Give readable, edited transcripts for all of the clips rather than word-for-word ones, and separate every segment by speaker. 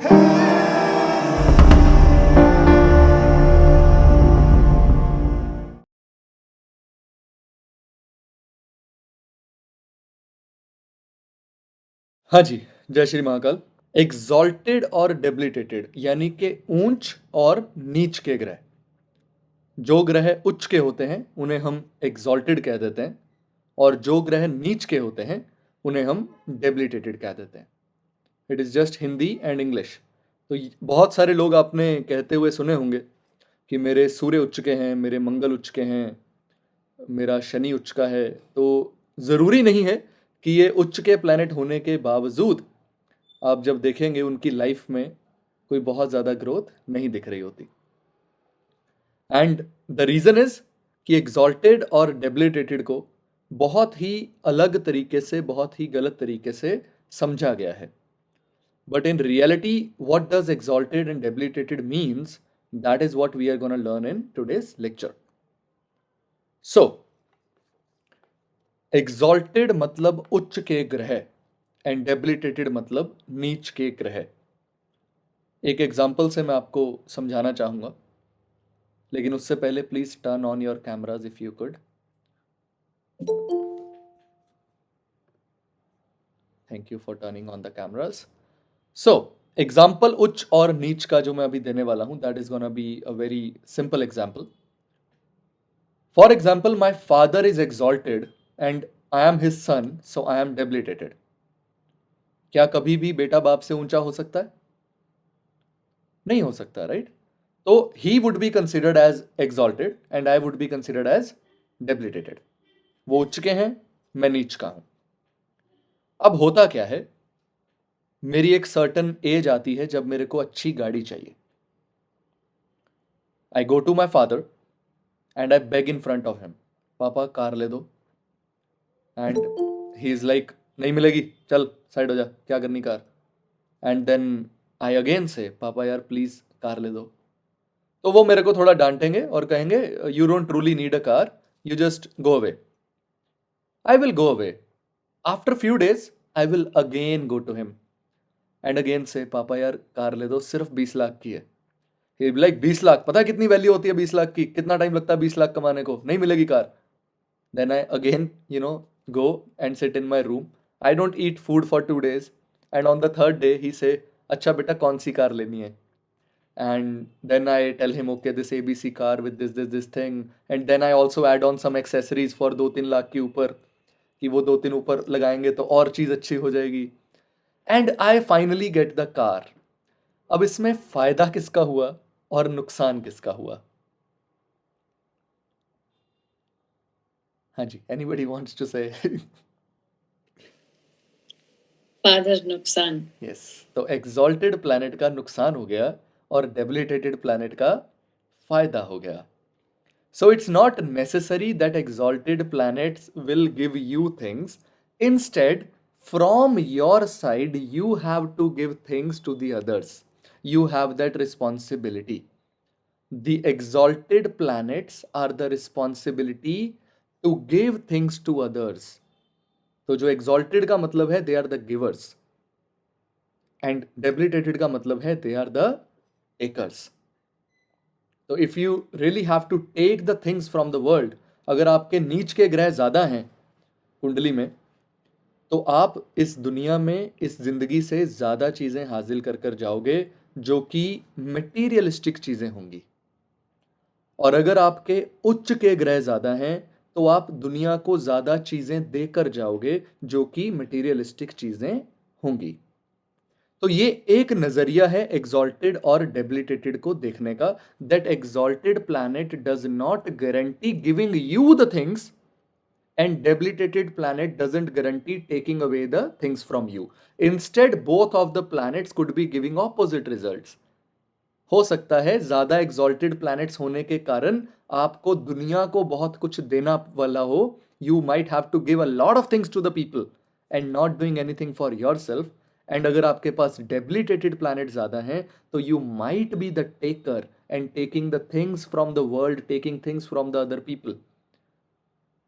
Speaker 1: हाँ जी, जय श्री महाकाल। एग्जॉल्टेड और डेबिलिटेटेड यानी कि ऊंच और नीच के ग्रह। जो ग्रह उच्च के होते हैं उन्हें हम एग्जॉल्टेड कह देते हैं, और जो ग्रह नीच के होते हैं उन्हें हम डेबिलिटेटेड कह देते हैं। It is just Hindi and English. तो बहुत सारे लोग आपने कहते हुए सुने होंगे कि मेरे सूर्य उच्च के हैं, मेरे मंगल उच्च के हैं, मेरा शनि उच्च का है। तो ज़रूरी नहीं है कि ये उच्च के प्लैनेट होने के बावजूद आप जब देखेंगे उनकी लाइफ में कोई बहुत ज़्यादा ग्रोथ नहीं दिख रही होती। एंड द रीज़न इज़ कि एग्जॉल्टेड और डेबिलिटेटेड को बहुत ही अलग तरीके से, बहुत ही गलत तरीके से समझा गया है। But in reality what does exalted and debilitated means, that is what we are going to learn in today's lecture. So exalted मतलब उच्च के ग्रह एंड डेबिलिटेटेड मतलब नीच के ग्रह। एक एग्जाम्पल से मैं आपको समझाना चाहूँगा, लेकिन उससे पहले please turn on your cameras if you could. Thank you for turning on the cameras. So example उच्च और नीच का जो मैं अभी देने वाला हूं, that is gonna be a very simple example. For example, my father is exalted and I am his son, so I am debilitated. क्या कभी भी बेटा बाप से ऊंचा हो सकता है? नहीं हो सकता, राइट? तो he would be considered as exalted and I would be considered as debilitated. वो उच्च के हैं, मैं नीच का हूं। अब होता क्या है, मेरी एक सर्टन एज आती है जब मेरे को अच्छी गाड़ी चाहिए। I go to my father and I beg in front of him, पापा कार ले दो। एंड ही इज लाइक, नहीं मिलेगी, चल साइड हो जा, क्या करनी कार। And then I again say, पापा यार प्लीज कार ले दो। तो वो मेरे को थोड़ा डांटेंगे और कहेंगे you don't truly need a car, you just go away. I will go away. After few days I will again go to him and again say, पापा यार कार ले दो, सिर्फ 20 लाख की है। ही लाइक 20 लाख, पता है कितनी वैल्यू होती है 20 लाख की? कितना टाइम लगता है 20 लाख कमाने को? नहीं मिलेगी car. Then I again go and sit in my room. I don't eat food for 2 days. And on the third day he say, अच्छा बेटा कौन सी कार लेनी है? And then I tell him, okay, this ABC car with this thing. And then I also add on some accessories for 2-3 lakh के ऊपर, कि वो 2-3 ऊपर लगाएंगे तो और चीज़ अच्छी हो जाएगी। And I finally get the car. अब इसमें फायदा किसका हुआ और नुकसान किसका हुआ? हाँ जी, एनीबडी वांट्स टू से?
Speaker 2: फादर नुकसान।
Speaker 1: यस, तो एग्जॉल्टेड प्लैनेट का नुकसान हो गया और डेबिलिटेटेड प्लैनेट का फायदा हो गया। So it's not necessary that exalted planets will give you things. Instead, from your side you have to give things to the others. You have that responsibility. The exalted planets are the responsibility to give things to others. तो जो exalted का मतलब है they are the givers, and debilitated का मतलब है they are the takers. तो if you really have to take the things from the world, अगर आपके नीच के ग्रह ज़्यादा हैं कुंडली में, तो आप इस दुनिया में, इस जिंदगी से ज़्यादा चीज़ें हासिल कर कर जाओगे जो कि मटेरियलिस्टिक चीज़ें होंगी। और अगर आपके उच्च के ग्रह ज़्यादा हैं तो आप दुनिया को ज़्यादा चीज़ें देकर जाओगे जो कि मटेरियलिस्टिक चीज़ें होंगी। तो ये एक नज़रिया है एग्जॉल्टेड और डेबिलिटेटेड को देखने का, that exalted planet does not guarantee giving you the things and debilitated planet doesn't guarantee taking away the things from you. Instead, both of the planets could be giving opposite results. हो सकता है ज्यादा exalted planets होने के कारण आपको दुनिया को बहुत कुछ देना वाला हो, you might have to give a lot of things to the people and not doing anything for yourself. And अगर आपके पास डेबिलिटेटेड प्लैनेट ज्यादा हैं तो you might be the taker and taking the things from the world, taking things from the other people.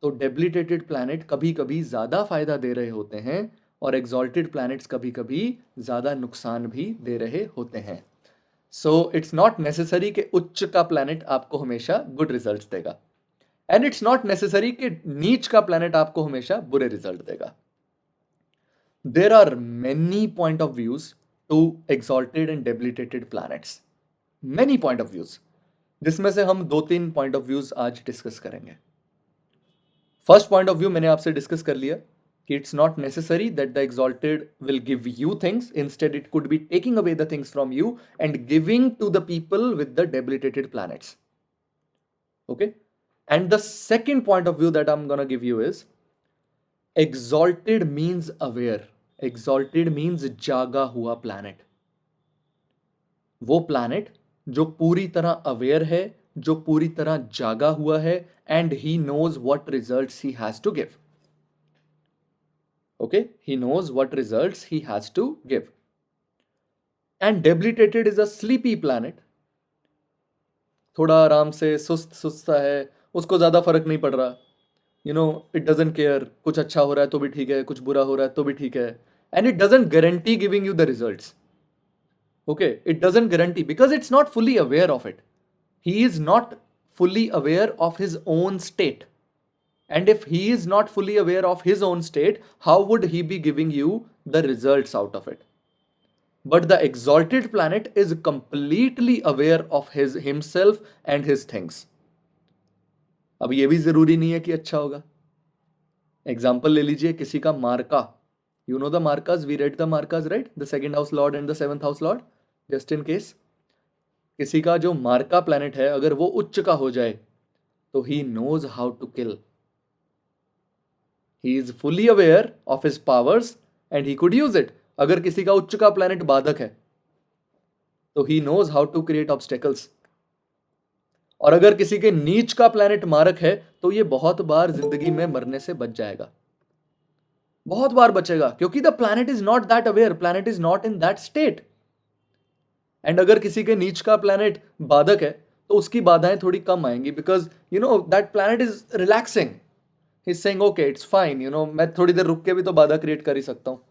Speaker 1: तो debilitated planet कभी कभी ज्यादा फायदा दे रहे होते हैं और एग्जॉल्टेड प्लैनेट्स कभी कभी ज़्यादा नुकसान भी दे रहे होते हैं. सो इट्स नॉट नेसेसरी कि उच्च का प्लैनेट आपको हमेशा गुड रिजल्ट्स देगा, एंड इट्स नॉट नेसेसरी कि नीच का प्लैनेट आपको हमेशा बुरे रिजल्ट देगा. There are many point of views to exalted and debilitated planets. Many point of views, जिसमें से हम 2-3 पॉइंट ऑफ व्यूज आज डिस्कस करेंगे. फर्स्ट पॉइंट ऑफ व्यू मैंने आपसे डिस्कस कर लिया कि it's not necessary that the exalted will give you things, instead it could be taking away the things from you and giving to the people with the debilitated planets. Okay, and the second point of view that I am gonna give you is exalted means aware. Exalted means जागा हुआ planet. वो planet जो पूरी तरह aware है, जो पूरी तरह जागा हुआ है, and he knows what results he has to give. Okay, he knows what results he has to give. And debilitated is a sleepy planet. थोड़ा आराम से सुस्त सुस्ता है, उसको ज्यादा फर्क नहीं पड़ रहा. इट डजंट केयर, कुछ अच्छा हो रहा है तो भी ठीक है, कुछ बुरा हो रहा है तो भी ठीक है, and it doesn't guarantee giving you the results. Okay, it doesn't guarantee because it's not fully aware of it. He is not fully aware of his own state, and if he is not fully aware of his own state, how would he be giving you the results out of it? But the exalted planet is completely aware of himself and his things. अब ये भी जरूरी नहीं है कि अच्छा होगा. Example ले लीजिए किसी का मार्का. यू नो द मार्काज, वी रेड द मार्काज, right? The second house lord and the seventh house lord. Just in case किसी का जो मार्का प्लैनेट है अगर वो उच्च का हो जाए तो ही knows how to kill. He is fully aware of his powers and he could use it. अगर किसी का उच्च का प्लैनेट बाधक है तो ही knows how to create obstacles. और अगर किसी के नीच का प्लैनेट मारक है तो ये बहुत बार जिंदगी में मरने से बच जाएगा, बहुत बार बचेगा, क्योंकि the planet is not that aware, planet is not in that state. And अगर किसी के नीच का प्लैनेट बाधक है तो उसकी बाधाएं थोड़ी कम आएंगी, because that planet is relaxing. He is saying okay it's fine, मैं थोड़ी देर रुक के भी तो बाधा क्रिएट कर ही सकता हूँ.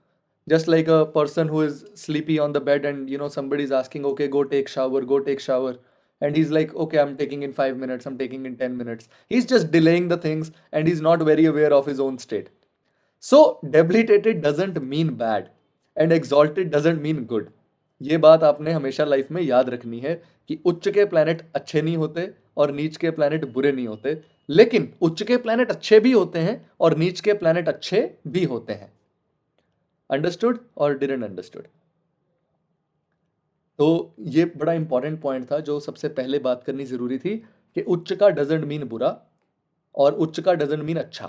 Speaker 1: Just like a person who is sleepy on the bed and somebody is asking, okay, go take shower. And he's like, okay, I'm taking in 5 minutes, I'm taking in 10 minutes. He's just delaying the things and he's not very aware of his own state. So debilitated doesn't mean bad and exalted doesn't mean good. ये बात आपने हमेशा life में याद रखनी है कि उच्च के प्लैनेट अच्छे नहीं होते और नीच के प्लैनेट बुरे नहीं होते, लेकिन उच्च के प्लैनेट अच्छे भी होते हैं और नीच के प्लैनेट अच्छे भी होते हैं. अंडरस्टूड और डिडंट अंडरस्टूड? तो ये बड़ा इंपॉर्टेंट पॉइंट था जो सबसे पहले बात करनी जरूरी थी कि उच्च का डजंट मीन बुरा और उच्च का डजंट मीन अच्छा,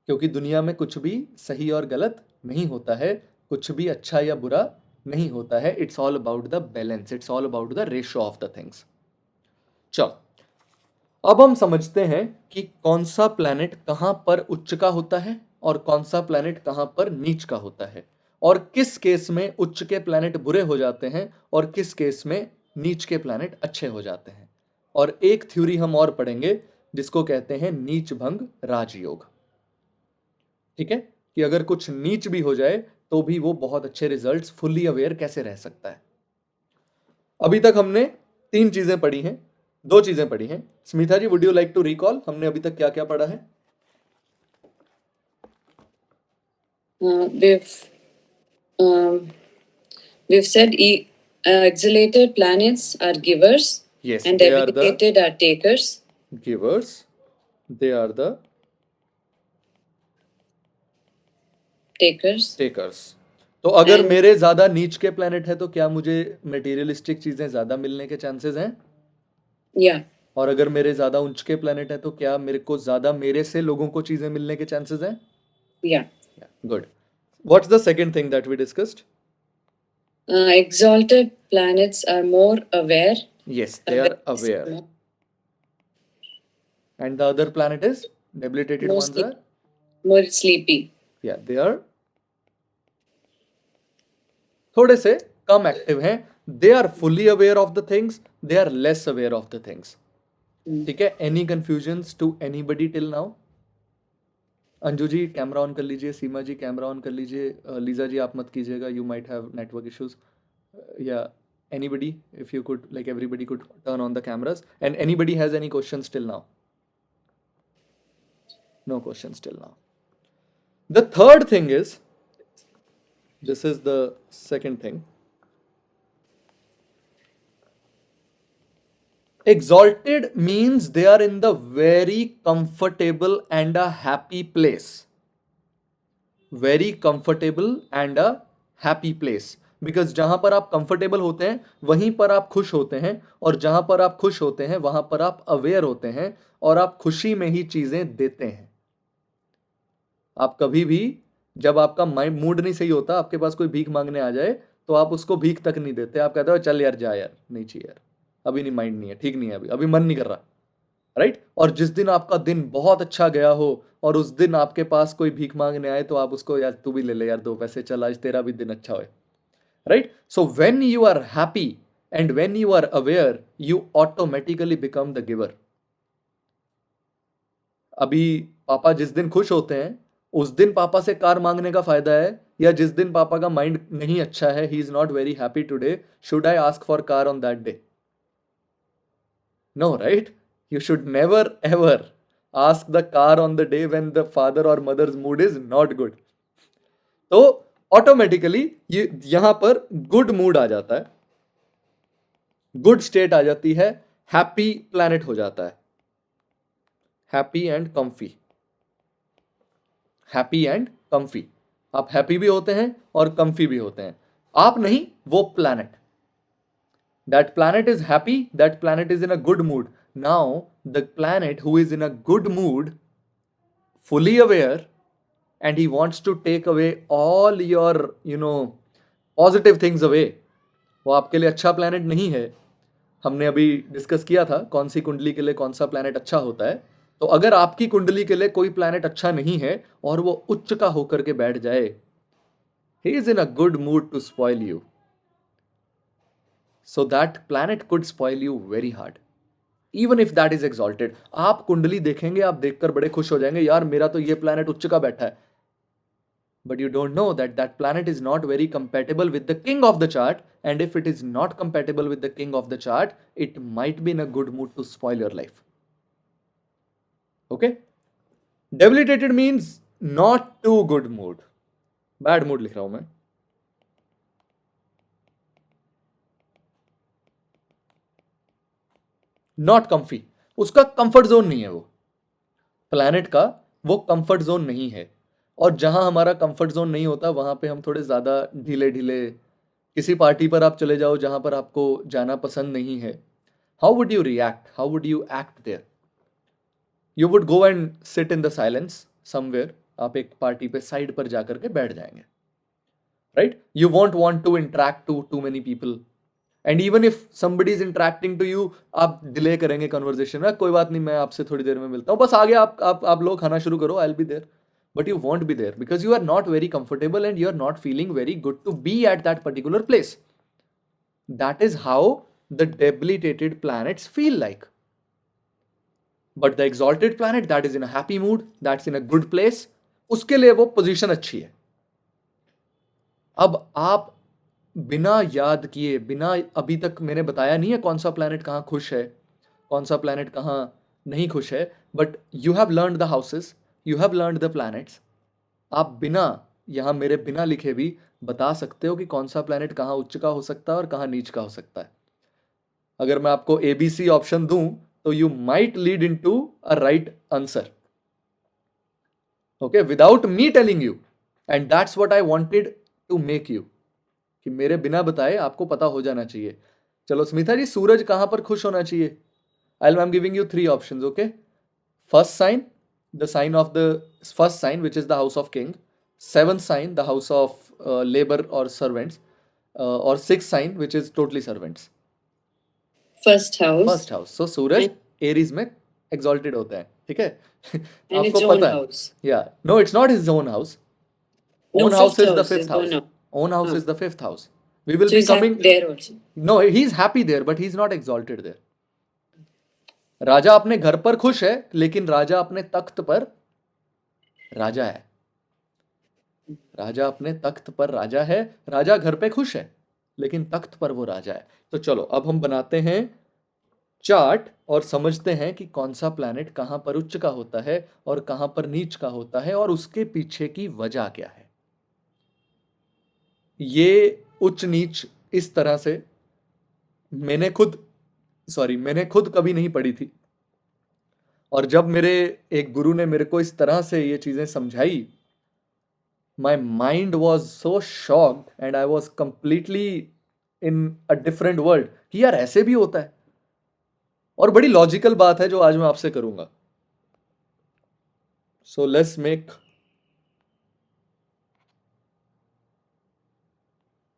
Speaker 1: क्योंकि दुनिया में कुछ भी सही और गलत नहीं होता है, कुछ भी अच्छा या बुरा नहीं होता है. It's all about the balance, it's all about the ratio of the things. चलो अब हम समझते हैं कि कौन सा प्लैनेट कहां पर उच्च का होता है और कौन सा प्लैनेट कहां पर नीच का होता है, और किस केस में उच्च के प्लैनेट बुरे हो जाते हैं और किस केस में नीच के प्लैनेट अच्छे हो जाते हैं. और एक थ्योरी हम और पढ़ेंगे जिसको कहते हैं नीच भंग राजयोग. ठीक है, कि अगर कुछ नीच भी हो जाए तो भी वो बहुत अच्छे रिजल्ट्स, फुल्ली अवेयर कैसे रह सकता है. अभी तक हमने 3 चीजें पढ़ी हैं, 2 चीजें पढ़ी हैं. Smita ji, would you like to recall हमने अभी तक क्या क्या पढ़ा है?
Speaker 2: We've said exalted planets are givers.
Speaker 1: Yes,
Speaker 2: and
Speaker 1: they are the
Speaker 2: debilitated are takers.
Speaker 1: Givers. They are the
Speaker 2: takers.
Speaker 1: तो अगर मेरे ज्यादा नीच के प्लैनेट है तो क्या मुझे मटेरियलिस्टिक चीजें ज्यादा मिलने के चांसेस हैं?
Speaker 2: Yeah.
Speaker 1: और अगर मेरे ज्यादा उच्च के प्लैनेट है तो क्या मेरे को ज्यादा मेरे से लोगों को चीजें मिलने के चांसेस हैं?
Speaker 2: Yeah.
Speaker 1: Good. What's the second thing that we discussed?
Speaker 2: Exalted planets are more aware.
Speaker 1: Yes, they are aware. And the other planet is debilitated ones are
Speaker 2: more sleepy.
Speaker 1: Yeah, they are थोड़े से कम active हैं. They are fully aware of the things, they are less aware of the things. ठीक है? Any confusions to anybody till now? Anju ji camera on कर लीजिए, सीमा जी camera on कर लीजिए, Lisa जी आप मत कीजिएगा, you might have network issues, या anybody, if you could, like everybody could turn on the cameras, and anybody has any questions till now? No questions till now. The third thing is, this is the second thing, exalted means they are in the very comfortable and a happy place. Very comfortable and a happy place, because जहां पर आप comfortable होते हैं वहीं पर आप खुश होते हैं, और जहां पर आप खुश होते हैं वहां पर आप अवेयर होते हैं, और आप खुशी में ही चीजें देते हैं. आप कभी भी, जब आपका माइंड मूड नहीं सही होता, आपके पास कोई भीख मांगने आ जाए तो आप उसको भीख तक नहीं देते, आप कहते हो चल यार जा यार, नहीं चाहिए यार, अभी नहीं, माइंड नहीं है, ठीक नहीं है, अभी अभी मन नहीं कर रहा, राइट. और जिस दिन आपका दिन बहुत अच्छा गया हो और उस दिन आपके पास कोई भीख मांगने आए तो आप उसको, यार तू भी ले ले यार 2 पैसे, चल आज तेरा भी दिन अच्छा हो, right. So when you are happy and when you are aware, you automatically become the giver. अभी पापा जिस दिन खुश होते हैं उस दिन पापा से कार मांगने का फायदा है, या जिस दिन पापा का माइंड नहीं अच्छा है, he is not very happy today, should I ask for car on that day? No, right. You should never ever ask the car on the day when the father or mother's mood is not good. तो automatically ये यहां पर good mood आ जाता है, good state आ जाती है, happy planet हो जाता है, happy and comfy, happy and comfy. आप हैप्पी भी होते हैं और कंफी भी होते हैं, आप नहीं, वो planet. That planet is happy, that planet is in a good mood. Now, the planet who is in a good mood, fully aware, and he wants to take away all your, positive things away, वो आपके लिए अच्छा planet नहीं है. हमने अभी discuss किया था कौन सी कुंडली के लिए कौन सा planet अच्छा होता है. तो अगर आपकी कुंडली के लिए कोई planet अच्छा नहीं है और वो उच्च का होकर के बैठ जाए, he is in a good mood to spoil you. So that planet could spoil you very hard, even if that is exalted. आप कुंडली देखेंगे, आप देखकर बड़े खुश हो जाएंगे, यार मेरा तो ये planet उच्च का बैठा है, but you don't know that that planet is not very compatible with the king of the chart, and if it is not compatible with the king of the chart, it might be in a good mood to spoil your life. Okay, debilitated means not too good mood, bad mood लिख रहा हूं मैं. Not comfy, उसका comfort zone नहीं है, वो planet का वो कंफर्ट जोन नहीं है. और जहां हमारा कंफर्ट जोन नहीं होता वहां पे हम थोड़े ज्यादा ढीले ढीले, किसी पार्टी पर आप चले जाओ जहां पर आपको जाना पसंद नहीं है, how would you react, how would you act there? You would go and sit in the silence somewhere, आप एक पार्टी पे साइड पर जाकर के बैठ जाएंगे, right. You won't want to interact to many people, and even if somebody is interacting to you, आप delay करेंगे कन्वर्सेशन में, कोई बात नहीं मैं आपसे थोड़ी देर में मिलता हूँ, बस आगे आप लोग खाना शुरू करो, I will be there. But you won't be there because you are not very comfortable and you are not feeling very good to be at that particular place. That is how the debilitated planets feel like. But the exalted planet that is in a happy mood, that's in a good place, उसके लिए वो position अच्छी है. अब आप बिना याद किए, बिना, अभी तक मैंने बताया नहीं है कौन सा प्लैनेट कहाँ खुश है, कौन सा प्लैनेट कहाँ नहीं खुश है, but you have learned the houses, you have learned the planets. आप बिना, यहाँ मेरे बिना लिखे भी बता सकते हो कि कौन सा प्लैनेट कहाँ उच्च का हो सकता है और कहाँ नीच का हो सकता है. अगर मैं आपको ABC ऑप्शन दूं तो you might lead in to a right answer, okay, without me telling you. And that's what I wanted to make you, कि मेरे बिना बताए आपको पता हो जाना चाहिए. चलो स्मिता जी, सूरज कहां पर खुश होना चाहिए? I am giving you 3 options, okay. First sign, the sign of the first sign which is the house of king. 7th sign the house of labour और सर्वेंट्स, और 6th sign which is totally servants.
Speaker 2: First house.
Speaker 1: So सूरज Aries में exalted होता है, ठीक है.
Speaker 2: And its
Speaker 1: आपको
Speaker 2: own
Speaker 1: पता है,
Speaker 2: house.
Speaker 1: या no it's not his own house.
Speaker 2: No,
Speaker 1: Own house
Speaker 2: fifth
Speaker 1: is the
Speaker 2: house
Speaker 1: 5th
Speaker 2: is
Speaker 1: house.
Speaker 2: own house.
Speaker 1: Own house
Speaker 2: Ah.
Speaker 1: is the 5th house. We will
Speaker 2: So
Speaker 1: be
Speaker 2: he's happy
Speaker 1: coming
Speaker 2: there also.
Speaker 1: No, he's happy there, but he's not exalted there. राजा अपने घर पर खुश है, लेकिन राजा अपने तख्त पर राजा है, राजा अपने तख्त पर राजा है, राजा घर पे खुश है लेकिन तख्त पर वो राजा है। तो चलो अब हम बनाते हैं चार्ट और समझते हैं कि कौन सा प्लैनेट कहां पर उच्च का होता है और कहां पर नीच का होता है और उसके पीछे की वजह क्या है। ये उच्च नीच इस तरह से मैंने खुद कभी नहीं पढ़ी थी, और जब मेरे एक गुरु ने मेरे को इस तरह से ये चीजें समझाई, my mind was so shocked and I was completely in a different world कि यार ऐसे भी होता है। और बड़ी लॉजिकल बात है जो आज मैं आपसे करूंगा। So let's make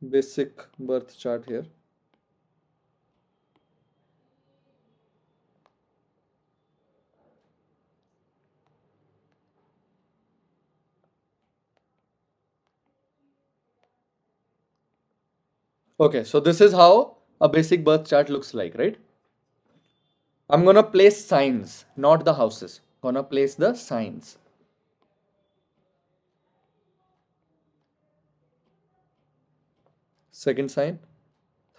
Speaker 1: basic birth chart here. Okay, so this is how a basic birth chart looks like, right? I'm gonna place signs, not the houses. Gonna place the signs. Second sign,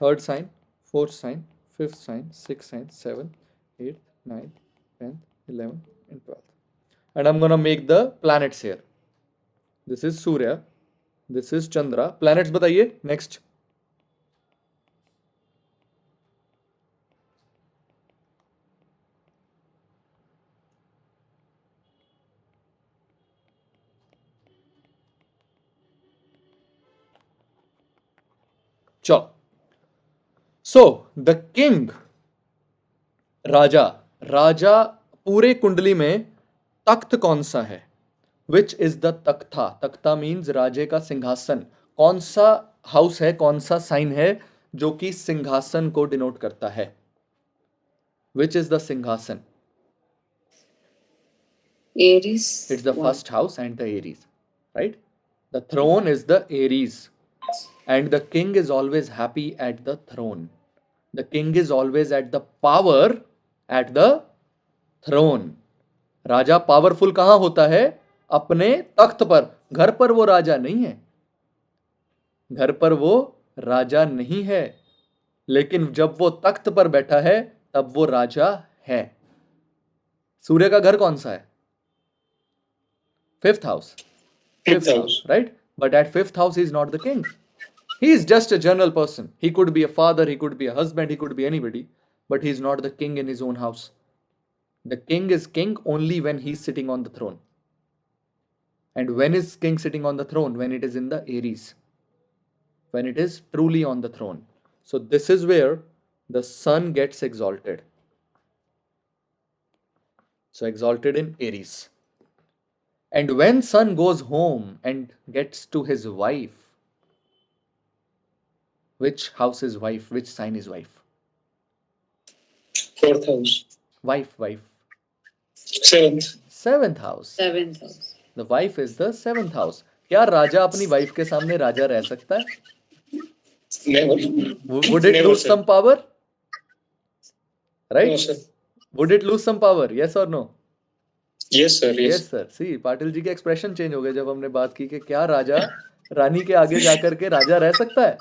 Speaker 1: third sign, fourth sign, fifth sign, sixth sign, seventh, eighth, ninth, 10th, 11th, and 12th. And I'm gonna make the planets here. This is Surya. This is Chandra. Planets बताइए next. चलो, सो the king, राजा, राजा पूरे कुंडली में तख्त कौन सा है? विच is the तख्ता? तख्ता मीन्स राजे का सिंहासन। कौन सा हाउस है, कौन सा साइन है जो कि सिंहासन को डिनोट करता है? विच इज द सिंहासन?
Speaker 2: Aries.
Speaker 1: It's the first house and the Aries, right? The throne is the Aries, and the king is always happy at the throne. The king is always at the power at the throne. Raja powerful कहां होता है? अपने तख्त पर। घर पर वो राजा नहीं है, घर पर वो राजा नहीं है, लेकिन जब वो तख्त पर बैठा है तब वो राजा है। सूर्य का घर कौन सा है? Fifth house.
Speaker 3: Fifth house.
Speaker 1: Right? But at fifth house, he is not the king. He is just a general person. He could be a father, he could be a husband, he could be anybody, but he is not the king in his own house. The king is king only when he is sitting on the throne. And when is king sitting on the throne? When it is in the Aries. When it is truly on the throne. So this is where the sun gets exalted. So exalted in Aries. And when sun goes home and gets to his wife, which house is wife? Which sign is wife?
Speaker 3: Fourth house.
Speaker 1: Wife.
Speaker 3: Seventh.
Speaker 1: Seventh house.
Speaker 2: Seventh house.
Speaker 1: The wife is the seventh house. क्या राजा अपनी wife के सामने राजा रह सकता है?
Speaker 3: Never.
Speaker 1: Would it
Speaker 3: Never,
Speaker 1: lose
Speaker 3: sir.
Speaker 1: some power? Right?
Speaker 3: No, sir.
Speaker 1: Would it lose some power? Yes or no?
Speaker 3: Yes, sir. Yes.
Speaker 1: Yes sir. See, Patil ji के expression change हो गए जब हमने बात की कि क्या राजा रानी के आगे जाकर के राजा रह सकता है?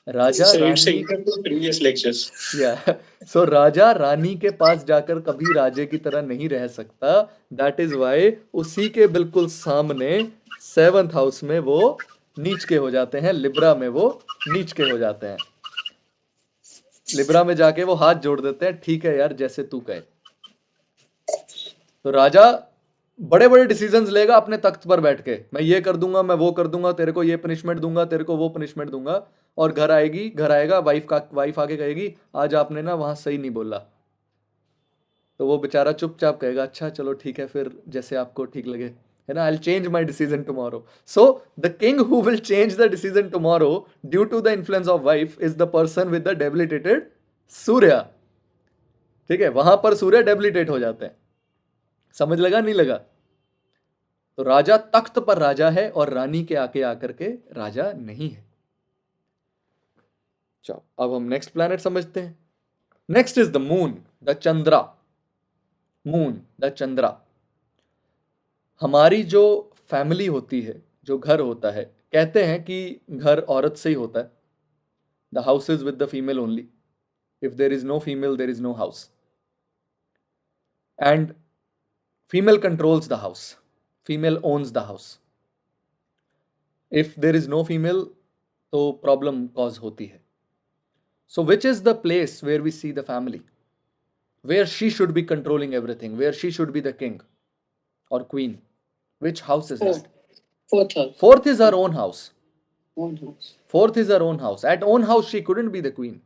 Speaker 1: राजा
Speaker 3: So it's
Speaker 1: Rani,
Speaker 3: equal to previous lectures.
Speaker 1: yeah. So Raja Rani के पास जाकर कभी राजे की तरह नहीं रह सकता। That is why उसी के बिल्कुल सामने सेवंथ हाउस में वो नीच के हो जाते हैं, लिब्रा में वो नीच के हो जाते हैं। लिब्रा में जाके वो हाथ जोड़ देते हैं, ठीक है यार जैसे तू कहे। तो राजा बड़े बड़े डिसीजंस लेगा अपने तख्त पर बैठ के, मैं ये कर दूंगा, मैं वो कर दूंगा, तेरे को ये पनिशमेंट दूंगा, तेरे को वो पनिशमेंट दूंगा। और घर आएगा वाइफ आके कहेगी आज आपने ना वहां सही नहीं बोला, तो वो बेचारा चुपचाप कहेगा अच्छा चलो ठीक है फिर जैसे आपको ठीक लगे, है ना, I will change my decision tomorrow. So the king who will change the decision tomorrow due to the influence of wife is the person with the debilitated Surya. ठीक है, वहां पर सूर्य डेबिलिटेट हो जाते हैं। समझ लगा नहीं लगा? तो राजा तख्त पर राजा है और रानी के आके आकर के राजा नहीं है। चलो अब हम नेक्स्ट प्लैनेट समझते हैं। Next is the moon, the Chandra. Moon, the Chandra. हमारी जो फैमिली होती है, जो घर होता है, कहते हैं कि घर औरत से ही होता है. The house is with the female only. If there is no female, there is no house. And female controls the house. Female owns the house. If there is no female, तो प्रॉब्लम कॉज होती है. So which is the place where we see the family, where she should be controlling everything, where she should be the king or queen? Which house is
Speaker 2: Fourth.
Speaker 1: that?
Speaker 2: Fourth house.
Speaker 1: Fourth is her own house.
Speaker 2: Own house.
Speaker 1: Fourth is her own house. At own house she couldn't be the queen.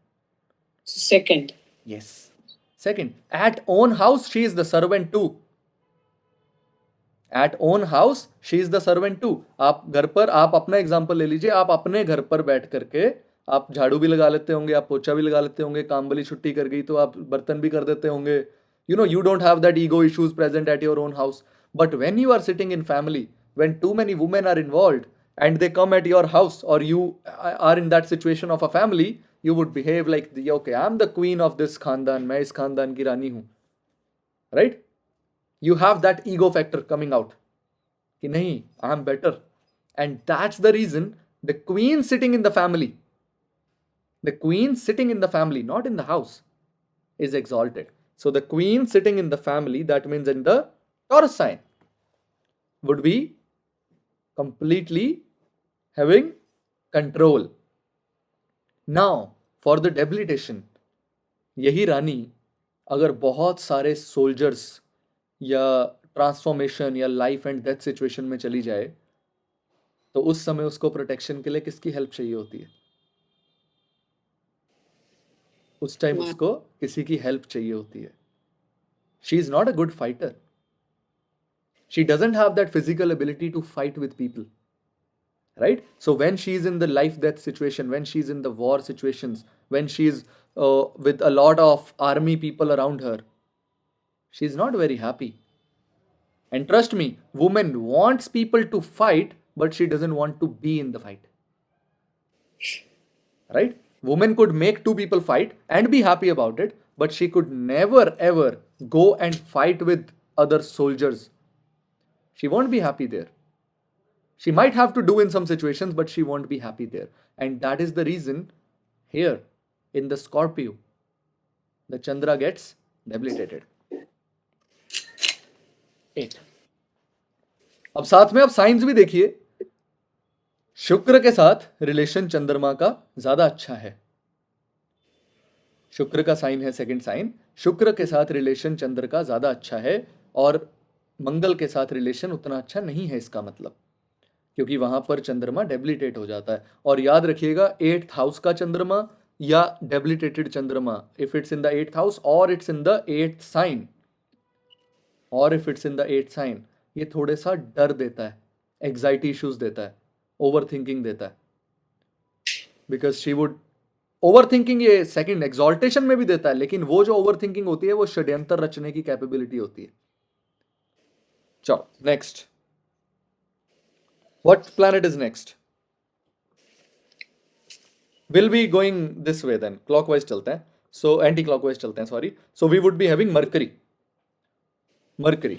Speaker 2: Second.
Speaker 1: Yes. Second, at own house she is the servant too. At own house she is the servant too. आप घर पर, आप अपना example ले लीजिए. आप अपने घर पर बैठ करके आप झाड़ू भी लगा लेते होंगे, आप पोछा भी लगा लेते होंगे, काम वाली छुट्टी कर गई तो आप बर्तन भी कर देते होंगे. You don't have that ego issues present at your own house. But when you are sitting in family, when too many women are involved and they come at your house, or you are in that situation of a family, you would behave like, okay, I'm the queen of this khandan, मैं इस खानदान की रानी हूँ. Right? You have that ego factor coming out कि नहीं, I'm better. And that's the reason the queen sitting in the family, the queen sitting in the family, not in the house, is exalted. So the queen sitting in the family, that means in the Taurus sign, would be completely having control. Now for the debilitation, यही रानी अगर बहुत सारे soldiers या transformation या life and death situation में चली जाए, तो उस समय उसको प्रोटेक्शन के लिए किसकी हेल्प चाहिए होती है? उस टाइम उसको किसी की हेल्प चाहिए होती है. She is not a good fighter. She doesn't have that physical ability to fight with people. Right? So when she is in the life death situation, when she is in the war situations, when she is with a lot of army people around her, she is not very happy. And trust me, woman wants people to fight, but she doesn't want to be in the fight. Right? Woman could make two people fight and be happy about it, but she could never ever go and fight with other soldiers. She won't be happy there. She might have to do in some situations, but she won't be happy there. And that is the reason here in the Scorpio, the Chandra gets debilitated. 8. अब साथ में आप science भी देखिए. शुक्र के साथ relation चंद्रमा का ज्यादा अच्छा है. शुक्र का साइन है सेकंड साइन. शुक्र के साथ रिलेशन चंद्र का ज्यादा अच्छा है और मंगल के साथ रिलेशन उतना अच्छा नहीं है. इसका मतलब क्योंकि वहां पर चंद्रमा डेबिलिटेट हो जाता है. और याद रखिएगा, 8th हाउस का चंद्रमा या debilitated Chandrama, if it's in the 8th house और it's in the 8th sign, और if it's in the 8th sign, ये थोड़े सा डर देता है, एग्जाइटी इश्यूज देता है, ओवर थिंकिंग देता है. Because she would over thinking, ये सेकंड एक्सॉल्टेशन में भी देता है, लेकिन वो जो ओवर थिंकिंग होती है वो षड्यंत्र रचने की कैपेबिलिटी होती है. चलो next. What planet is next? We'll be going this way then. Clockwise चलते हैं. So anti-clockwise चलते हैं. Sorry. So we would be having Mercury. Mercury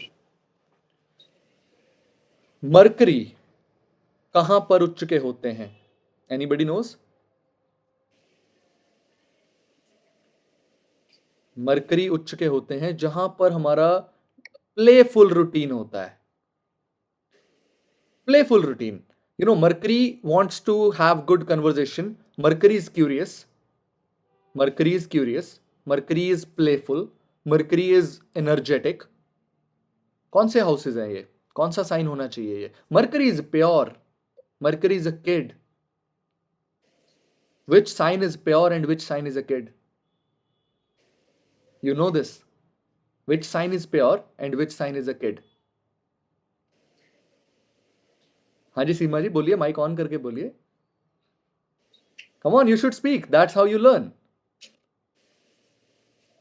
Speaker 1: कहां पर उच्च के होते हैं? Anybody knows? Mercury उच्च के होते हैं जहां पर हमारा प्लेफुल रूटीन होता है. Playful routine. Mercury wants to have good conversation. Mercury is curious. Mercury is playful. Mercury is energetic. कौन से हाउसेज हैं ये? कौन सा साइन होना चाहिए ये? Mercury is pure. Mercury is a kid. Which sign is pure and which sign is a kid? You know this. Which sign is pure and which sign is a kid? हाँ जी सीमा जी बोलिए, mic on करके बोलिए. Come on, you should speak. That's how you learn.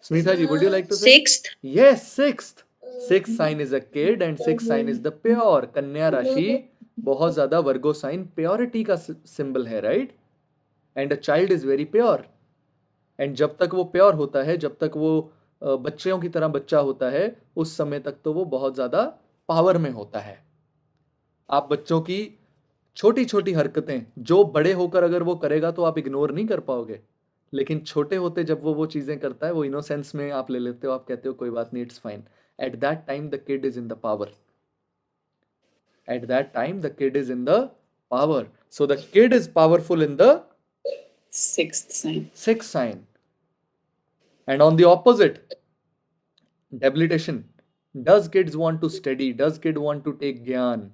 Speaker 1: Smita ji, would you like to say?
Speaker 2: 6th.
Speaker 1: Yes, 6th. 6th sign is a kid and 6th sign is the pure. कन्या राशि बहुत ज्यादा Virgo sign purity का symbol है, right? And a child is very pure. एंड जब तक वो प्योर होता है, जब तक वो बच्चों की तरह बच्चा होता है, उस समय तक तो वो बहुत ज्यादा पावर में होता है. आप बच्चों की छोटी छोटी हरकतें जो बड़े होकर अगर वो करेगा तो आप इग्नोर नहीं कर पाओगे, लेकिन छोटे होते जब वो चीजें करता है, वो इनोसेंस में आप ले लेते हो, आप कहते हो कोई बात नहीं, it's fine. At that time the kid is in the power. At that time, the kid is in the power. So the kid is powerful in the
Speaker 2: Sixth sign.
Speaker 1: sixth sign. And on the opposite, debilitation. Does kids want to study? Does kid want to take ज्ञान?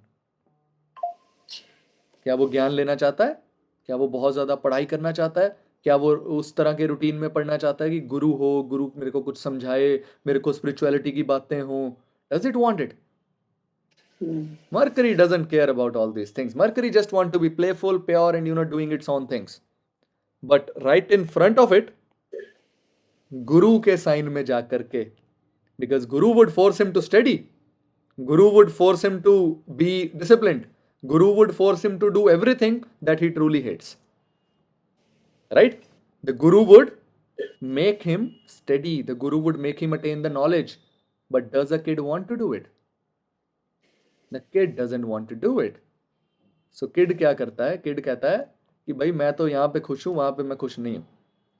Speaker 1: क्या वो ज्ञान लेना चाहता है? क्या वो बहुत ज्यादा पढ़ाई करना चाहता है? क्या वो उस तरह के रूटीन में पढ़ना चाहता है कि गुरु हो, गुरु मेरे को कुछ समझाए, मेरे को स्पिरिचुअलिटी की बातें हो? Does it want it?
Speaker 2: Hmm.
Speaker 1: Mercury doesn't care about all these things. Mercury just want to be playful, pure, and doing its own things. But right in front of it, Guru के sign में जा करके, because Guru would force him to study, Guru would force him to be disciplined, Guru would force him to do everything that he truly hates. Right? The Guru would make him steady. The Guru would make him attain the knowledge. But does a kid want to do it? The kid doesn't want to do it. So kid क्या करता है? Kid कहता है कि भाई मैं तो यहाँ पे खुश हूँ, वहां पे मैं खुश नहीं हूँ.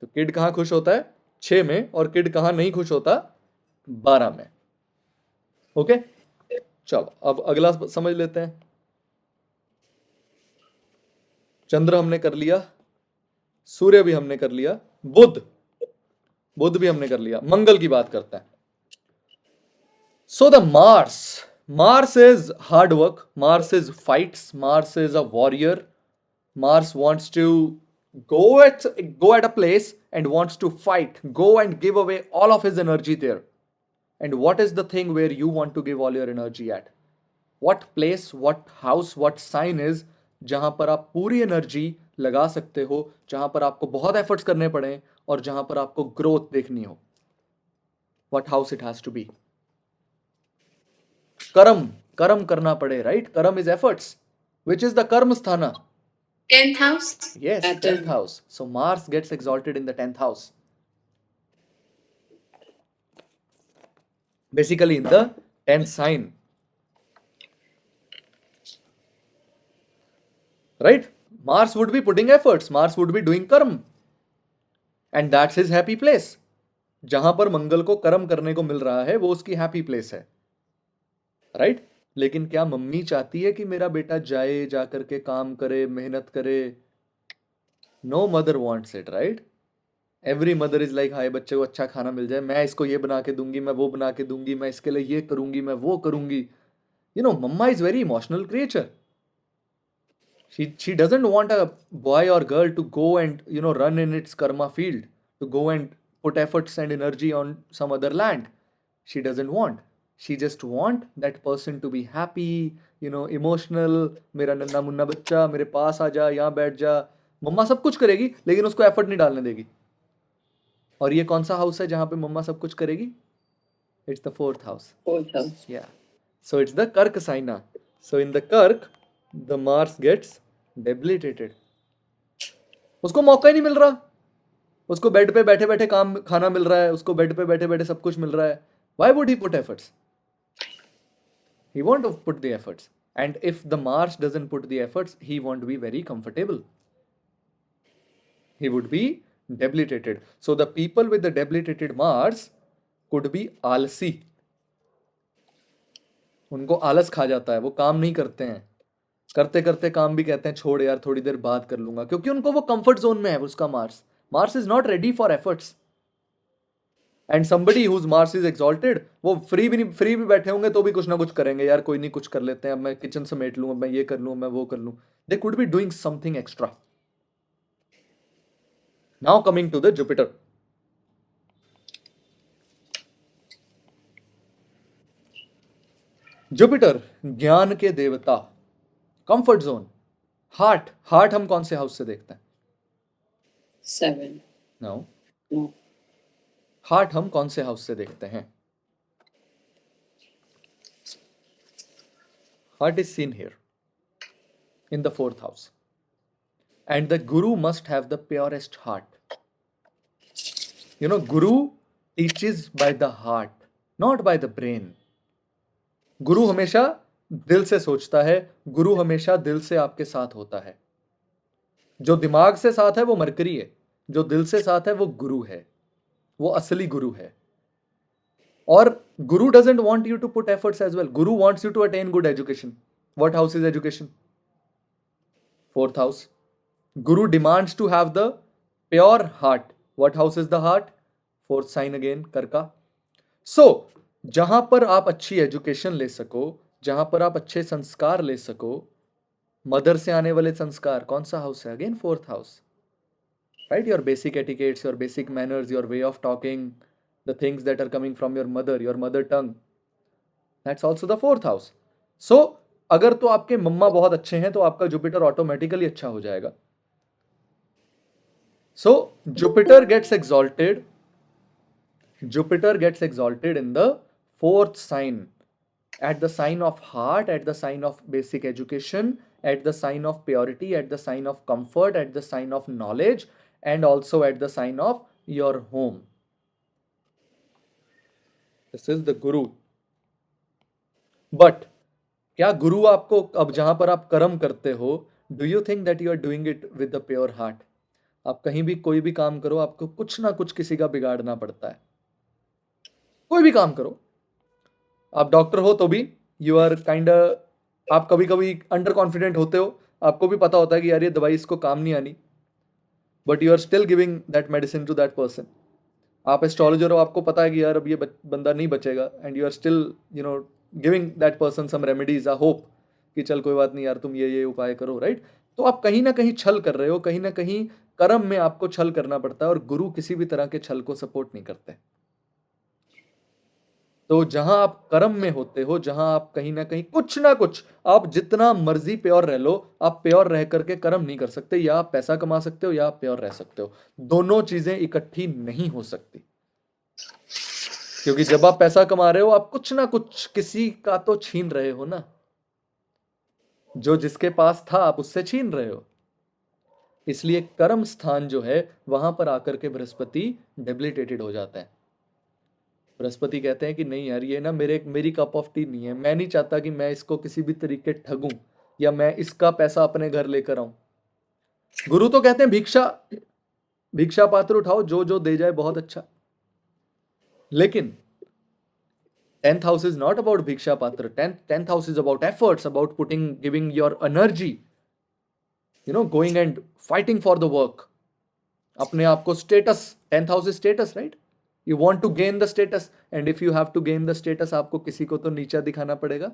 Speaker 1: तो kid कहाँ खुश होता है? 6 में. और kid कहाँ नहीं खुश होता? 12 में. ओके, चलो अब अगला समझ लेते हैं. चंद्र हमने कर लिया, सूर्य भी हमने कर लिया, बुध भी हमने कर लिया. मंगल की बात करते हैं. So the Mars is hard work, Mars is fights, Mars is a warrior. Mars wants to go at a place and wants to fight, go and give away all of his energy there. And what is the thing where you want to give all your energy at? What place, what house, what sign is जहां पर आप पूरी energy लगा सकते हो, जहां पर आपको बहुत एफर्ट्स करने पड़े और जहां पर आपको ग्रोथ देखनी हो? What house it has to be? कर्म करना पड़े, right? कर्म is efforts. Which is the karma sthana?
Speaker 4: 10th house.
Speaker 1: Yes,
Speaker 2: At
Speaker 1: 10th house. So Mars gets exalted in the 10th house. Basically in the 10th sign. Right? Mars would be putting efforts. Mars would be doing कर्म. And that's his happy place. जहां पर मंगल को कर्म करने को मिल रहा है, वो उसकी हैप्पी प्लेस है. राइट? लेकिन क्या मम्मी चाहती है कि मेरा बेटा जाए, जा करके काम करे, मेहनत करे? No mother wants it, right? Every mother is like, हाय बच्चे को अच्छा खाना मिल जाए, मैं इसको ये बना के दूंगी, मैं वो बना के दूंगी, मैं इसके लिए ये करूंगी, मैं वो करूंगी. Mama is very emotional creature. She doesn't want a boy or girl to go and run in its karma field, to go and put efforts and energy on some other land. She doesn't want. She just want that person to be happy, emotional. मेरा नन्ना मुन्ना बच्चा मेरे पास आ जा, यहाँ बैठ जा. मम्मा सब कुछ करेगी लेकिन उसको एफर्ट नहीं डालने देगी. और ये कौन सा हाउस है जहां पे मम्मा सब कुछ करेगी? It's the 4th house.
Speaker 2: 4th house.
Speaker 1: Yeah. So it's the Kark sign now. So in the Kark, the Mars gets debilitated. उसको मौका ही नहीं मिल रहा. उसको बेड पे बैठे बैठे खाना मिल रहा है, उसको बेड पे बैठे बैठे सब कुछ मिल रहा है. Why would he put efforts? He won't put the efforts. And if the Mars doesn't put the efforts, he won't be very comfortable. He would be debilitated. So the people with the debilitated Mars could be आलसी. उनको आलस खा जाता है, वो काम नहीं करते हैं. करते करते काम भी कहते हैं छोड़ यार थोड़ी देर बाद कर लूंगा, क्योंकि उनको वो कंफर्ट जोन में है उसका Mars is not ready for efforts. And somebody whose Mars is exalted, वो फ्री भी बैठे होंगे तो भी कुछ ना कुछ करेंगे. यार कोई नहीं, कुछ कर लेते हैं, अब मैं किचन समेट लूं, अब मैं ये कर लूं, मैं वो कर लूं. They could be doing something extra. Now coming to the Jupiter. Jupiter ज्ञान के देवता, कंफर्ट जोन, हार्ट हम कौन से हाउस से देखते हैं?
Speaker 2: 7.
Speaker 1: नो.
Speaker 2: No.
Speaker 1: हार्ट हम कौन से हाउस से देखते हैं? Heart is seen here in the 4th house. And the guru must have the purest heart. Guru teaches by the heart, not by the brain. Guru हमेशा दिल से सोचता है, गुरु हमेशा दिल से आपके साथ होता है। जो दिमाग से साथ है वो मरकरी है, जो दिल से साथ है वो गुरु है, वो असली गुरु है। और गुरु doesn't want you to put efforts as well. Guru wants you to attain good education. What house is education? Fourth house. Guru demands to have the pure heart. What house is the heart? Fourth sign again, Karka. So, जहां पर आप अच्छी education ले सको, जहां पर आप अच्छे संस्कार ले सको, मदर से आने वाले संस्कार कौन सा हाउस है? Again fourth house, right? Your basic etiquettes, your basic manners, your way of talking, the things that are coming from your mother tongue, that's also the fourth house. So अगर तो आपके मम्मा बहुत अच्छे हैं तो आपका जुपिटर ऑटोमेटिकली अच्छा हो जाएगा. So Jupiter gets exalted in the fourth sign, at the sign of heart, at the sign of basic education, at the sign of purity, at the sign of comfort, at the sign of knowledge, and also at the sign of your home. This is the Guru. But क्या गुरु आपको, अब जहां पर आप कर्म करते हो, do you think that you are doing it with the pure heart? आप कहीं भी कोई भी काम करो, आपको कुछ ना कुछ किसी का बिगाड़ना पड़ता है. कोई भी काम करो, आप डॉक्टर हो तो भी यू आर काइंड, आप कभी कभी अंडर कॉन्फिडेंट होते हो, आपको भी पता होता है कि यार ये दवाई इसको काम नहीं आनी, but you are still giving that medicine to that person. आप एस्ट्रोलॉजर हो, आपको पता है कि यार अब ये बंदा नहीं बचेगा, and you are still giving that person some remedies, a hope कि चल कोई बात नहीं यार, तुम ये उपाय करो, राइट? तो आप कहीं ना कहीं छल कर रहे हो, कहीं ना कहीं कर्म में आपको छल करना पड़ता है, और गुरु किसी भी तरह के छल को सपोर्ट नहीं करते. तो जहां आप कर्म में होते हो, जहां आप कहीं ना कहीं कुछ ना कुछ, आप जितना मर्जी प्योर रह लो, आप प्योर रह करके कर्म नहीं कर सकते. या आप पैसा कमा सकते हो या आप प्योर रह सकते हो, दोनों चीजें इकट्ठी नहीं हो सकती. क्योंकि जब आप पैसा कमा रहे हो, आप कुछ ना कुछ किसी का तो छीन रहे हो ना, जो जिसके पास था आप उससे छीन रहे हो. इसलिए कर्म स्थान जो है, वहां पर आकर के बृहस्पति डेबिलिटेटेड हो जाता है. बृहस्पति कहते हैं कि नहीं यार, ये ना मेरी कप ऑफ टी नहीं है, मैं नहीं चाहता कि मैं इसको किसी भी तरीके ठगूं या मैं इसका पैसा अपने घर लेकर आऊं. गुरु तो कहते हैं भिक्षा पात्र उठाओ, जो दे जाए बहुत अच्छा. लेकिन 10th house is not about भिक्षा पात्र. 10th house is about efforts, about giving your energy, going and fighting for the work. अपने आप को status, 10th house is status, right? You want to gain the status, and if you have to gain the status, आपको किसी को तो नीचा दिखाना पड़ेगा,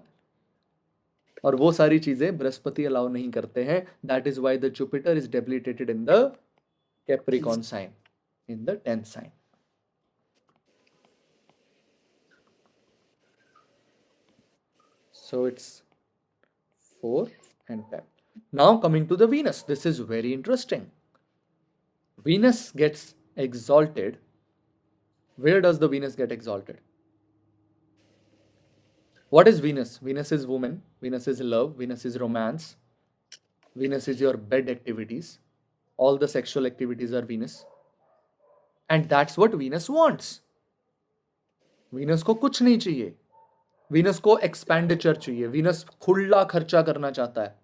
Speaker 1: और वो सारी चीजें बृहस्पति अलाउ नहीं करते हैं. That is why the Jupiter is debilitated in the Capricorn sign, in the 10th sign. So it's 4 and 10. Now coming to the Venus. This is very interesting. Venus gets exalted. Where does the Venus get exalted? What is Venus? Venus is woman. Venus is love. Venus is romance. Venus is your bed activities. All the sexual activities are Venus. And that's what Venus wants. Venus को कुछ नहीं चाहिए. Venus को expenditure चाहिए. Venus खुला खर्चा करना चाहता है.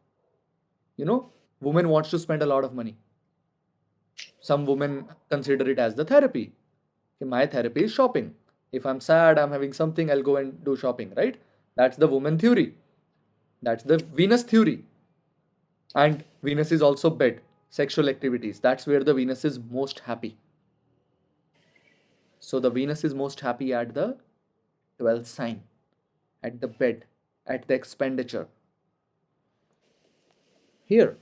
Speaker 1: Women wants to spend a lot of money. Some women consider it as the therapy. My therapy is shopping. If I am sad, I am having something, I will go and do shopping, right? That's the women theory. That's the Venus theory. And Venus is also bed, sexual activities. That's where the Venus is most happy. So the Venus is most happy at the 12th sign, at the bed, at the expenditure. Here.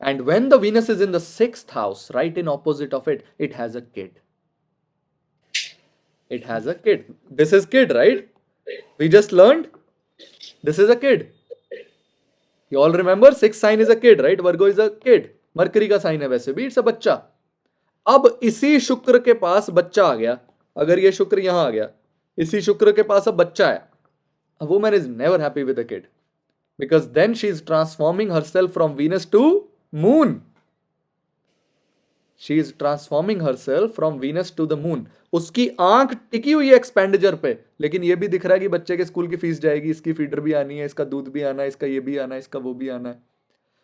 Speaker 1: And when the Venus is in the 6th house, right in opposite of it, it has a kid. It has a kid. This is kid, right? We just learned. This is a kid. You all remember 6th sign is a kid, right? Virgo is a kid. Mercury का sign है वैसे भी, it's a बच्चा. अब इसी शुक्र के पास बच्चा आ गया. अगर ये शुक्र यहां आ गया, इसी शुक्र के पास अब बच्चा है. A woman is never happy with a kid, because then she is transforming herself from Venus to Moon. She is transforming herself from Venus to the moon. उसकी आंख टिकी हुई है एक्सपेंडिचर पे, लेकिन ये भी दिख रहा है कि बच्चे के स्कूल की फीस जाएगी, इसकी फीडर भी आनी है, इसका दूध भी आना है, इसका ये भी आना है, इसका वो भी आना है।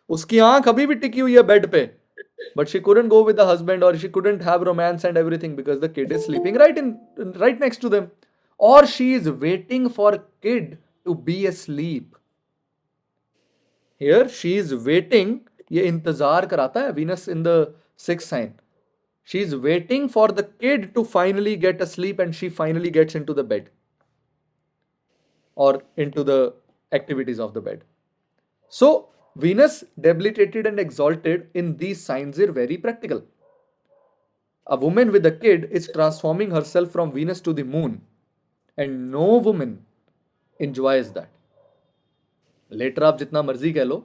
Speaker 1: उसकी आंख अभी भी टिकी हुई है बेड पे, but she couldn't go with the husband, or she couldn't have romance and everything because the kid is sleeping right next to them, or she is waiting for kid to be asleep. Here she is waiting, ये इंतजार कराता है Venus in the sixth sign. She is waiting for the kid to finally get asleep, and she finally gets into the bed or into the activities of the bed. So Venus debilitated and exalted in these signs are very practical. A woman with a kid is transforming herself from Venus to the moon, and no woman enjoys that. Later आप जितना मर्जी कह लो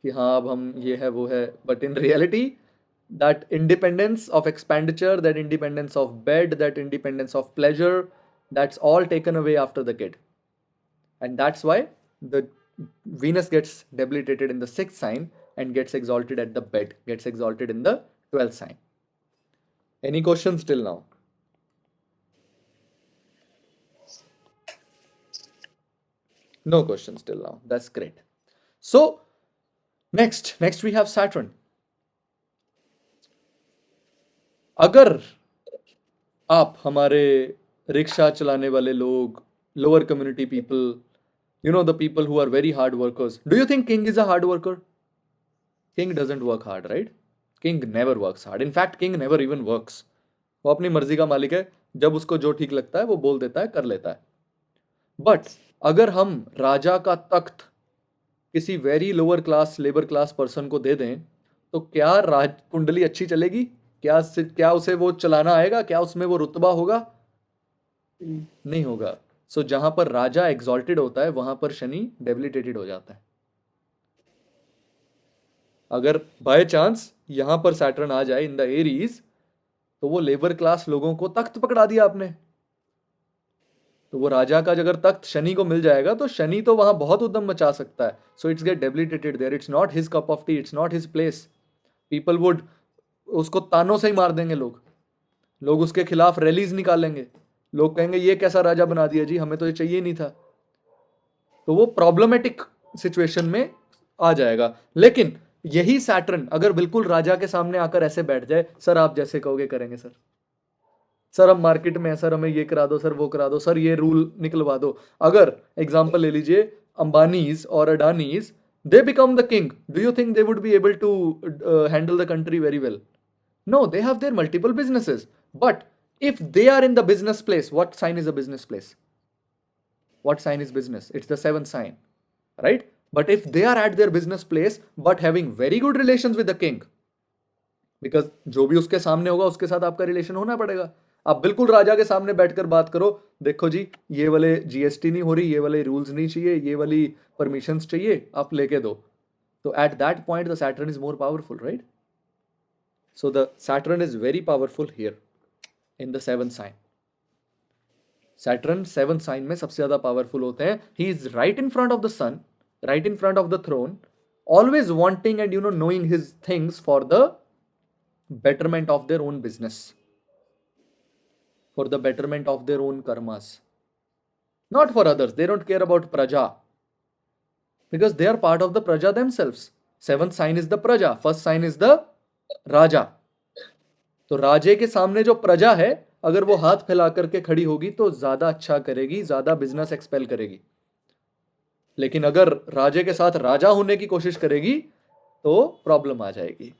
Speaker 1: कि हाँ अब हम ये है वो है, but in reality that independence of expenditure, that independence of bed, that independence of pleasure, that's all taken away after the kid. And that's why the Venus gets debilitated in the sixth sign and gets exalted at the bed, gets exalted in the 12th sign. Any questions till now? No questions till now. That's great. So next we have Saturn. अगर आप हमारे rickshaw चलाने वाले लोग, lower community people, you know, the people who are very hard workers, do you think king is a hard worker? King doesn't work hard, right? King never works hard. In fact, king never even works. वो अपनी मर्जी का मालिक है, जब उसको जो ठीक लगता है वो बोल देता है, कर लेता है. बट अगर हम राजा का तख्त किसी very lower class labour class person को दे दें तो क्या राज कुंडली अच्छी चलेगी? क्या उसे वो चलाना आएगा? क्या उसमें वो रुतबा होगा? नहीं होगा. सो जहां पर राजा एग्जॉल्टेड होता है वहां पर शनि डेबिलिटेटेड हो जाता है. अगर बाय चांस यहां पर सैटर्न आ जाए इन द एरीज तो वो लेबर क्लास लोगों को तख्त पकड़ा दिया आपने. तो वो राजा का अगर तख्त शनि को मिल जाएगा तो शनि तो वहां बहुत उद्यम मचा सकता है. So it's get debilitated there. It's not his cup of tea, it's not his place. People would उसको तानों से ही मार देंगे. लोग उसके खिलाफ रैलीज निकालेंगे. लोग कहेंगे ये कैसा राजा बना दिया जी, हमें तो ये चाहिए नहीं था. तो वो प्रॉब्लमेटिक सिचुएशन में आ जाएगा. लेकिन यही सैटर्न अगर बिल्कुल राजा के सामने आकर ऐसे बैठ जाए, सर आप जैसे कहोगे करेंगे सर हम मार्केट में है, सर हमें ये करा दो, सर वो करा दो, सर ये रूल निकलवा दो. अगर एग्जांपल ले लीजिए अंबानीज और Adanis, they become the king. Do you think they would be able to handle the country very well? No, they have their multiple businesses. But if they are in the business place, what sign is a business place? What sign is business? It's the seventh sign, right? But if they are at their business place but having very good relations with the king, because जो भी उसके सामने होगा उसके साथ आपका relation होना पड़ेगा. आप बिल्कुल राजा के सामने बैठकर बात करो, देखो जी ये वाले जीएसटी नहीं हो रही, ये वाले रूल्स नहीं चाहिए, ये वाली परमिशंस चाहिए, आप लेके दो. तो at that point the Saturn is more powerful, right? So the Saturn is very powerful here in the seventh sign. Saturn seventh sign में सबसे ज्यादा पावरफुल होते हैं. He is right in front of the sun, right in front of the throne, always wanting and knowing his things for the betterment of their own business, for the betterment of their own karmas, not for others. They don't care about praja because they are part of the praja themselves. Seventh sign is the praja, first sign is the raja. तो राजे के सामने जो प्रजा है अगर वो हाथ फैला करके खड़ी होगी तो ज्यादा अच्छा करेगी, ज्यादा बिजनेस एक्सपेल करेगी. लेकिन अगर राजे के साथ राजा होने की कोशिश करेगी तो प्रॉब्लम आ जाएगी.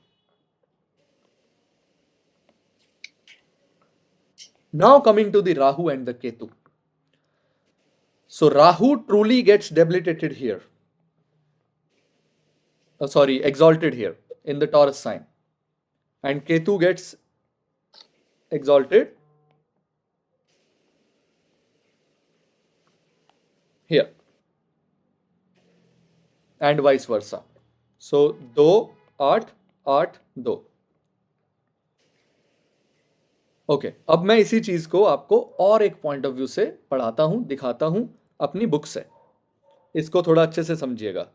Speaker 1: Now coming to the Rahu and the Ketu. So Rahu truly gets debilitated here. Exalted here in the Taurus sign. And Ketu gets exalted here. And vice versa. So 2, 8, 8, 2. Okay, अब मैं इसी चीज को आपको और एक point of view से पढ़ाता हूं, दिखाता हूं अपनी बुक से. इसको थोड़ा अच्छे से समझिएगा.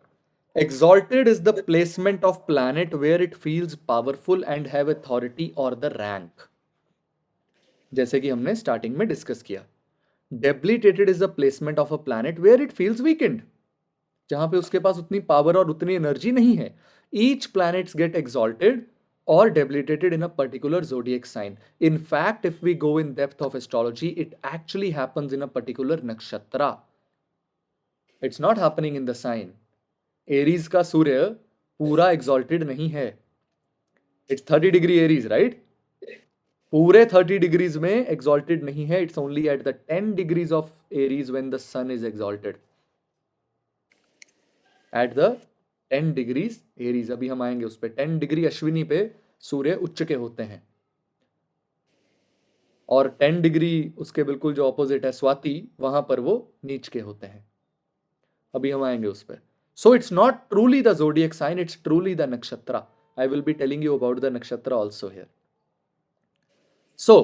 Speaker 1: Exalted is the placement of planet where it feels powerful and have authority or the rank, जैसे कि हमने स्टार्टिंग में डिस्कस किया. Debilitated is the placement of a planet where it feels weakened, जहां पे उसके पास उतनी पावर और उतनी एनर्जी नहीं है. Each planets get exalted or debilitated in a particular zodiac sign. In fact, if we go in depth of astrology, it actually happens in a particular nakshatra. It's not happening in the sign. Aries का सूर्य पूरा exalted नहीं है. It's 30 degree Aries, right? पूरे 30 degrees में exalted नहीं है. It's only at the 10 degrees of Aries when the sun is exalted. At the 10 degrees Aries, अभी हम आएंगे उस पे. 10 डिग्री अश्विनी पे सूर्य उच्च के होते हैं, और 10 डिग्री उसके बिल्कुल जो ऑपोजिट है स्वाति, वहां पर वो नीच के होते हैं. अभी हम आएंगे उस पे. So it's not truly the zodiac sign, it's truly the nakshatra. I will be telling you about the nakshatra also here. So,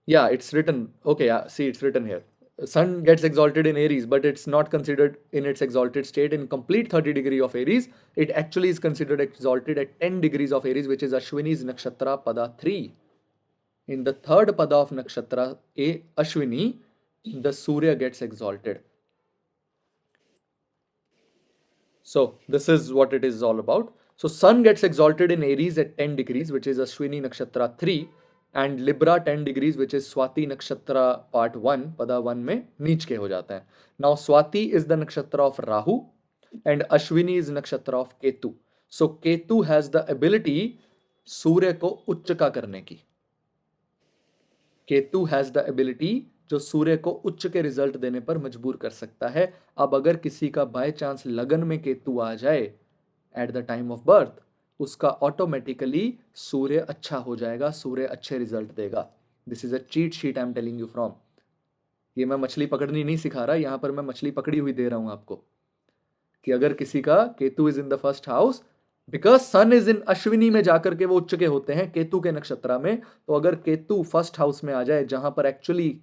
Speaker 1: yeah, it's written. Okay, yeah, see, it's written here. Sun gets exalted in Aries, but it's not considered in its exalted state in complete 30 degree of Aries. It actually is considered exalted at 10 degrees of Aries, which is Ashwini's nakshatra pada 3. In the third pada of nakshatra Ashwini, the Surya gets exalted. So this is what it is all about. So Sun gets exalted in Aries at 10 degrees, which is Ashwini Nakshatra 3, and Libra 10 degrees, which is Swati Nakshatra part 1, pada 1 में नीच के हो जाता है. Now Swati is the nakshatra of Rahu and Ashwini is nakshatra of Ketu. So Ketu has the ability सूर्य को उच्च का करने की. Ketu has the ability जो सूर्य को उच्च के रिजल्ट देने पर मजबूर कर सकता है. अब अगर किसी का बाय चांस लगन में केतु आ जाए at the time of birth, उसका ऑटोमेटिकली सूर्य अच्छा हो जाएगा, सूर्य अच्छे रिजल्ट देगा. This is a cheat sheet I am telling you from. ये मैं मछली पकड़नी नहीं सिखा रहा, यहां पर मैं मछली पकड़ी हुई दे रहा हूं आपको, कि अगर किसी का Ketu is in the first house, because sun is in Ashwini में जाकर के वो उच्च के होते हैं केतु के नक्षत्र में, तो अगर केतु फर्स्ट हाउस में आ जाए जहां पर एक्चुअली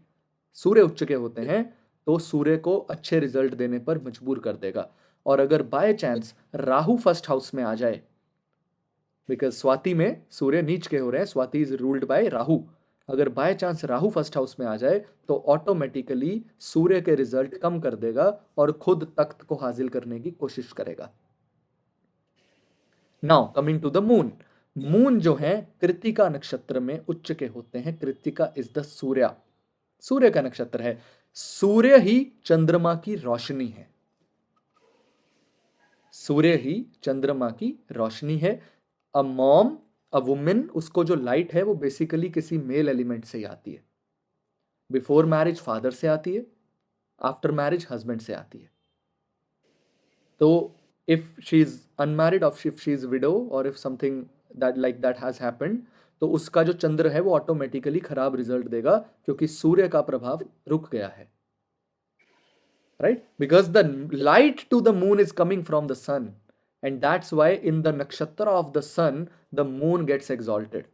Speaker 1: सूर्य उच्च के होते हैं, तो सूर्य को अच्छे रिजल्ट देने पर मजबूर कर देगा. और अगर by chance Rahu first house में आ जाए, बिकॉज स्वाति में सूर्य नीच के हो रहे हैं, Swati is ruled by Rahu, अगर by chance Rahu first house में आ जाए तो ऑटोमेटिकली सूर्य के रिजल्ट कम कर देगा और खुद तख्त को हासिल करने की कोशिश करेगा. Now coming to the moon. Moon जो है कृत्तिका नक्षत्र में उच्च के होते हैं. कृत्तिका इज द सूर्य का नक्षत्र है. सूर्य ही चंद्रमा की रोशनी है. सूर्य ही चंद्रमा की रोशनी है. अ मॉम, अ वुमेन, उसको जो लाइट है वो बेसिकली किसी मेल एलिमेंट से ही आती है. बिफोर मैरिज फादर से आती है, आफ्टर मैरिज हस्बैंड से आती है. तो इफ शी इज अनमैरिड, और इफ शी इज विडो, और if something that like that has happened, तो उसका जो चंद्र है वो ऑटोमेटिकली खराब रिजल्ट देगा, क्योंकि सूर्य का प्रभाव रुक गया है. Right? Because the light to the moon is coming from the sun, and that's why in the nakshatra of the sun the moon gets exalted.